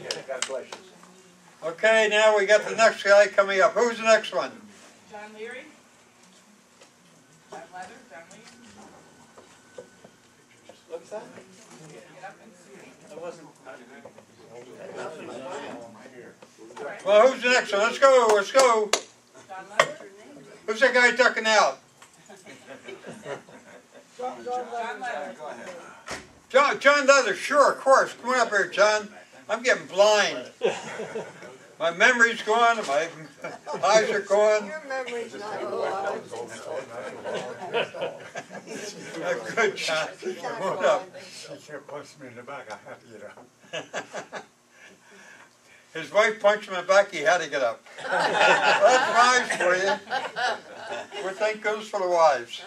God bless you. Okay, now we got the next guy coming up. Who's the next one? John Leary. John Leather, John Leary. What's that? Get up and see. I wasn't. Well, who's the next one? Let's go, let's go. John Leather. Who's that guy tucking out? John Leather. Go ahead. John Leather, sure, of course. Come on up here, John. I'm getting blind. My memory's gone, my eyes are gone. Your memory's not alive. Good, John. Come on up. She kept punching me in the back. I had to get up. His wife punched him in the back, he had to get up. That's wives for you. Well, thank goodness for the wives.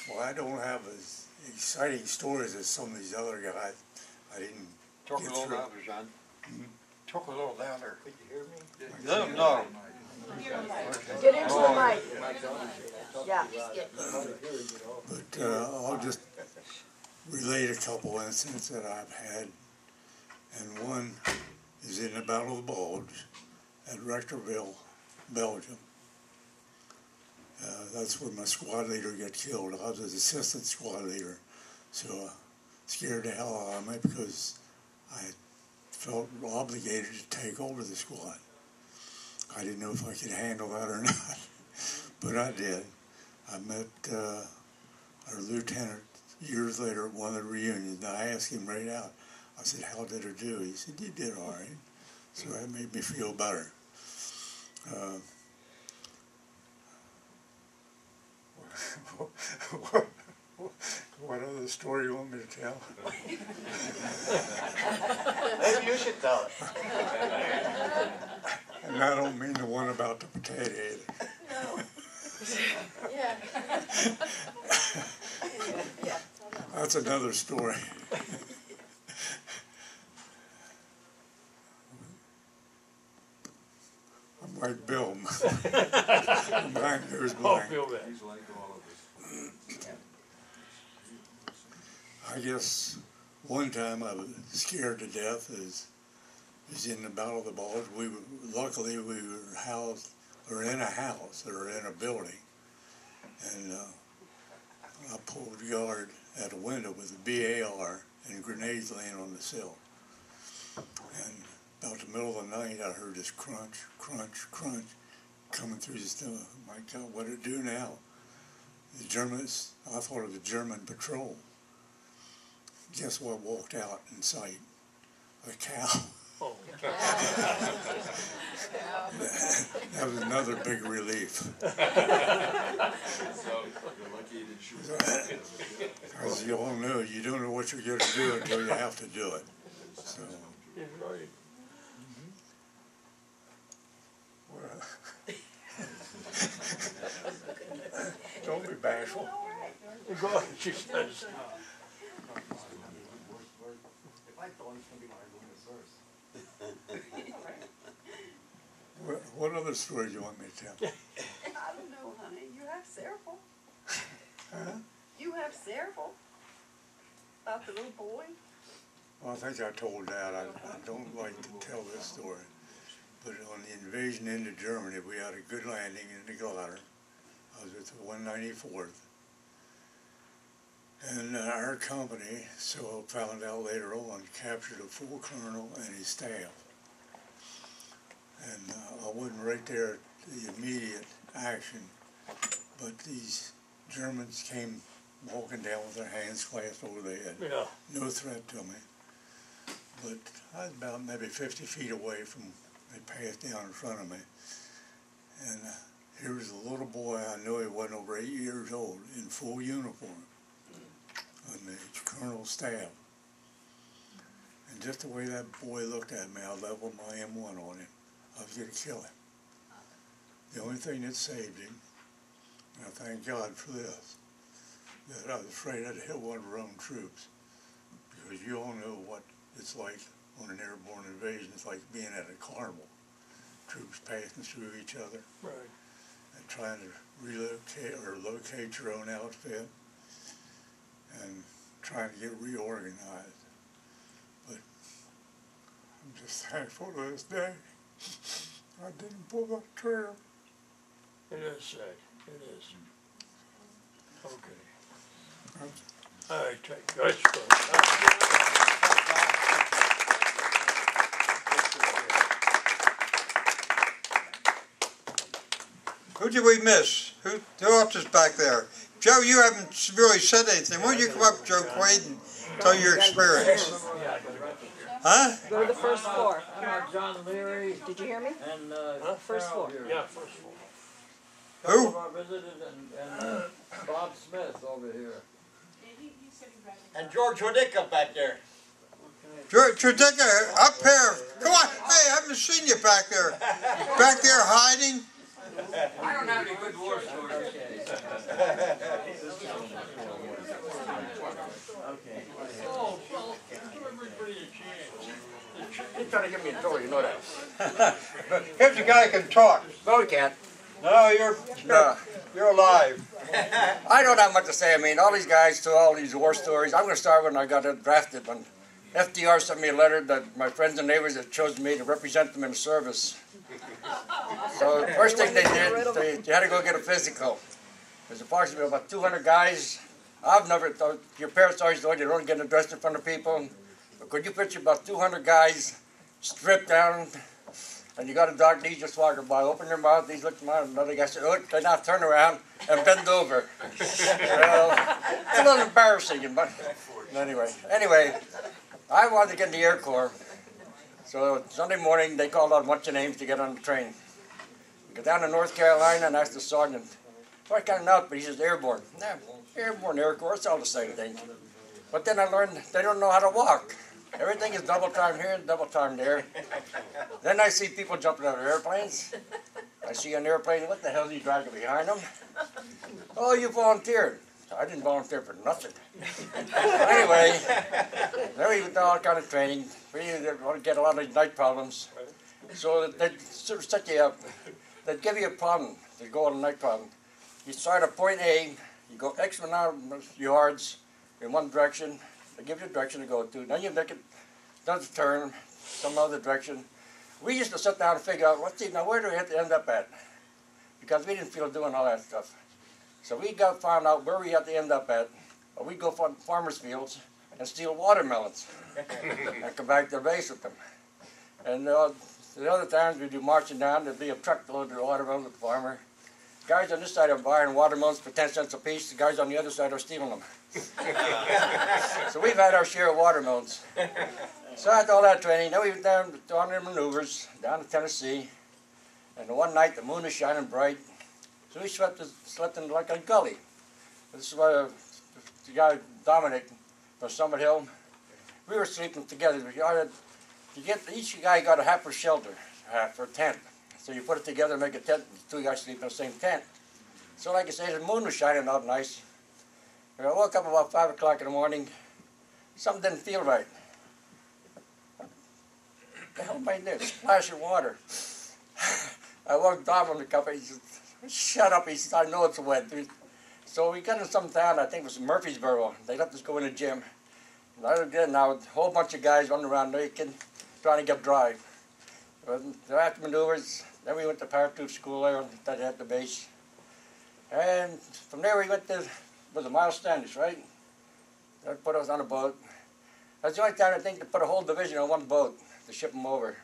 Well, I don't have as exciting stories as some of these other guys. I didn't Talk a get little through. louder, John. Talk a little louder. Could you hear me? Let him know. Get into the mic. Yeah. But I'll just relate a couple incidents that I've had. And one is in the Battle of the Bulge at Rectorville, Belgium. That's where my squad leader got killed. I was his assistant squad leader. So scared the hell out of me because I felt obligated to take over the squad. I didn't know if I could handle that or not, but I did. I met our lieutenant years later at one of the reunions, and I asked him right out. I said, "How did her do?" He said, "You did all right." So that made me feel better. What other story you want me to tell? Maybe you should tell it. And I don't mean the one about the potato either. No. Yeah. Yeah. That's another story. I'm like Bill. Mine goes blank. He's like all of us. I guess one time I was scared to death is in the Battle of the Bulge. Luckily we were housed or in a house or in a building, and I pulled guard at a window with a BAR and grenades laying on the sill. And about the middle of the night I heard this crunch, crunch, crunch coming through the still. My God, what did it do now? The Germans, I thought it was a German patrol. Guess what walked out in sight? A cow. Oh. That was another big relief. So, you're lucky you didn't shoot. As you all know, you don't know what you're going to do until you have to do it. So, He's right. don't be bashful. Go ahead, she says. What other story do you want me to tell? I don't know, honey. You have several. Huh? You have several. About the little boy. Well, I think I told Dad. I don't like to tell this story. But on the invasion into Germany, we had a good landing in the glider. I was with the 194th. And our company, so I found out later on, captured a full colonel and his staff. And I wasn't right there at the immediate action, but these Germans came walking down with their hands clasped over their head. Yeah. No threat to me. But I was about maybe 50 feet away from, they passed down in front of me. And here was a little boy, I knew he wasn't over 8 years old, in full uniform, on the colonel's staff. And just the way that boy looked at me, I leveled my M1 on him. I was going to kill him. The only thing that saved him, and I thank God for this, that I was afraid I'd hit one of our own troops. Because you all know what it's like on an airborne invasion. It's like being at a carnival. Troops passing through each other. Right. And trying to relocate or locate your own outfit. And trying to get reorganized. But just thankful to this day I didn't pull that trigger. It is sad. It is. Okay. That's- All right, take. That's good. Who did we miss? Who else is back there? Joe, you haven't really said anything. Why don't you come up, Joe Quaid, and tell your experience? Huh? Go to the first floor. John Leary Did you hear me? and First floor. Yeah, first of all. Who? of our visitors and Bob Smith over here. And George Wadicka back there. Tradika, up here. Come on. Hey, I haven't seen you back there. Back there hiding. I don't have any good war stories. Oh, well, give everybody a chance. He's trying to give me a tour, you know that. Here's a guy who can talk. No, he can't. No, you're alive. I don't have much to say. I mean, all these guys tell all these war stories. I'm going to start when I got drafted. When FDR sent me a letter that my friends and neighbors had chosen me to represent them in the service. So the first thing they did, they had to go get a physical. There's approximately about 200 guys. I've never thought, your parents always told you don't get dressed in front of people. But could you picture about 200 guys stripped down? And you got a doctor, he's just walking by, open your mouth, he's looking at another guy said, oh, they now turn around and bend over. Well, it's a little embarrassing, but anyway, I wanted to get in the Air Corps. So Sunday morning, they called out a bunch of names to get on the train. We go down to North Carolina and asked the sergeant, what kind of outfit? He says, Airborne. Nah, Airborne, Air Corps, it's all the same thing. But then I learned they don't know how to walk. Everything is double time here and double time there. Then I see people jumping out of airplanes. I see an airplane, what the hell is he dragging behind them? Oh, you volunteered. I didn't volunteer for nothing. Anyway, then we did all kind of training. We get a lot of night problems. So they'd sort of set you up. They'd give you a problem to go on a night problem. You start at point A, you go X amount of yards in one direction. They give you a direction to go to. Then you make it, does a turn, some other direction. We used to sit down and figure out, where do we have to end up at? Because we didn't feel doing all that stuff. So we found out where we had to end up at. We'd go from farmers' fields and steal watermelons and come back to the base with them. And the other times we'd do marching down, there'd be a truckload of watermelons with the farmer. Guys on this side are buying watermelons for 10 cents a piece. The guys on the other side are stealing them. So we've had our share of watermelons. So after all that training, then we went down on their maneuvers, down to Tennessee. And one night the moon is shining bright. So we slept in like a gully. This is where the guy Dominic from Summit Hill, we were sleeping together. Each guy got a half a shelter for a tent. So you put it together and make a tent, and two guys sleep in the same tent. So like I say, the moon was shining out nice. I woke up about 5 o'clock in the morning. Something didn't feel right. What the hell made this? Splash of water. I woke Dom on the cup. He said, shut up. He said, I know it's wet. So we got in some town, I think it was Murfreesboro. They let us go in the gym. And I did now, a whole bunch of guys running around naked, trying to get dry. After maneuvers, then we went to paratroop school there at the base. And from there we went to, was it Miles Standish, right? They put us on a boat. That's the only time I think they put a whole division on one boat to ship them over.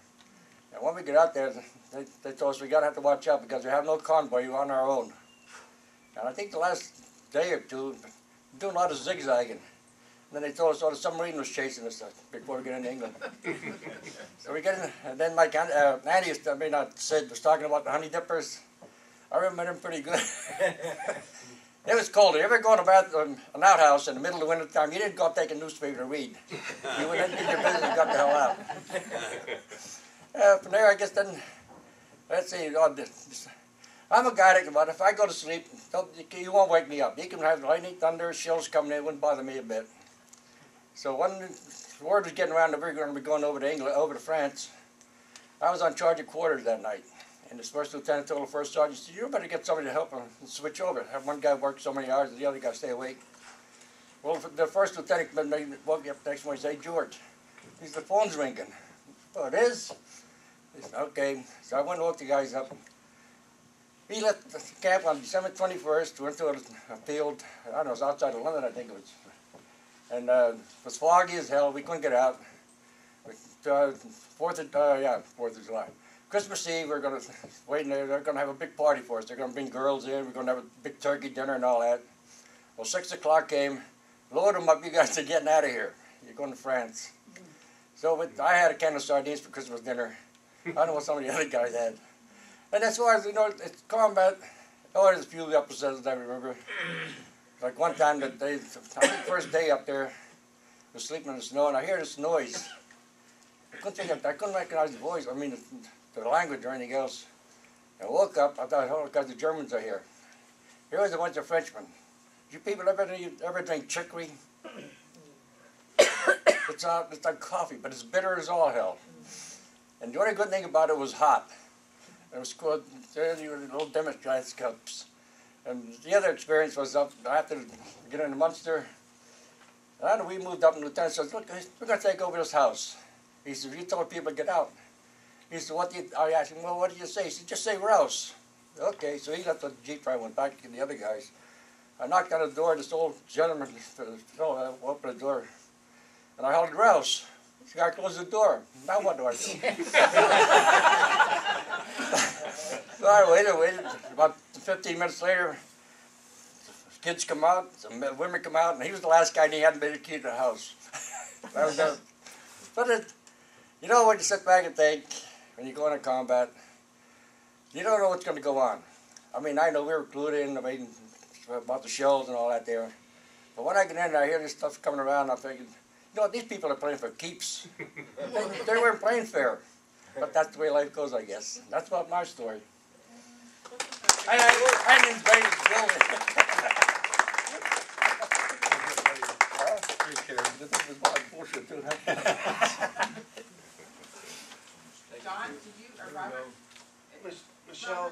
And when we get out there, they told us we gotta have to watch out because we have no convoy, we're on our own. And I think the last day or two, doing a lot of zigzagging. And then they told us the submarine was chasing us before we get into England. So we get in, and then like Andy, Sid was talking about the honey dippers. I remember them pretty good. It was cold. You ever go to an outhouse in the middle of the winter time, you didn't go take a newspaper to read. You went and did your business and got the hell out. From there, I guess then, let's see, I'm a guy that can, if I go to sleep, you won't wake me up. You can have lightning, thunder, shells coming in, it wouldn't bother me a bit. So when the word was getting around that we were going to be going over to England, over to France, I was on charge of quarters that night. And the first lieutenant told the first sergeant, he said, you better get somebody to help him and switch over. Have one guy work so many hours and the other guy stay awake. Well, the first lieutenant woke me up the next morning and said, hey, George, the phone's ringing. Oh, it is? He said, okay. So I went and looked the guys up. He left the camp on December 21st, went to a field, I don't know, it was outside of London, I think it was. And it was foggy as hell, we couldn't get out. 4th of July. Christmas Eve, we're going to wait there, they're going to have a big party for us. They're going to bring girls in, we're going to have a big turkey dinner and all that. Well, 6 o'clock came, load them up, you guys are getting out of here. You're going to France. So I had a can of sardines for Christmas dinner. I don't know what some of the other guys had. And as far as, you know, it's combat, oh, there's a few episodes I remember. Like one time, the first day up there, I was sleeping in the snow, and I hear this noise. I couldn't recognize the voice, I mean, the language or anything else. I woke up, I thought, oh, God, the Germans are here. Here was a bunch of Frenchmen. You people ever drink chicory? It's like coffee, but it's bitter as all hell. And the only good thing about it was hot. It was called little demonstrations cups. And the other experience was up after getting into Munster. And we moved up, and the lieutenant says, look, we're going to take over this house. He said, you told people to get out. He said, I asked him, well, what did you say? He said, just say Rouse. Okay, so he left the Jeep drive, went back to the other guys. I knocked on the door, this old gentleman opened the door, and I held it Rouse. The guy closed the door. Now what do I do? So I waited. About 15 minutes later, kids come out, some women come out, and he was the last guy, and he hadn't made a key to the house. That was done. But you know, when you sit back and think, when you go into combat, you don't know what's going to go on. I mean, I know we were clued in, I mean, about the shells and all that there. But when I get in there, I hear this stuff coming around, I'm thinking, you know, these people are playing for keeps. They weren't playing fair. But that's the way life goes, I guess. That's about my story. I didn't invade his building. This was my bullshit, too. John, did you, or Robert? Michelle,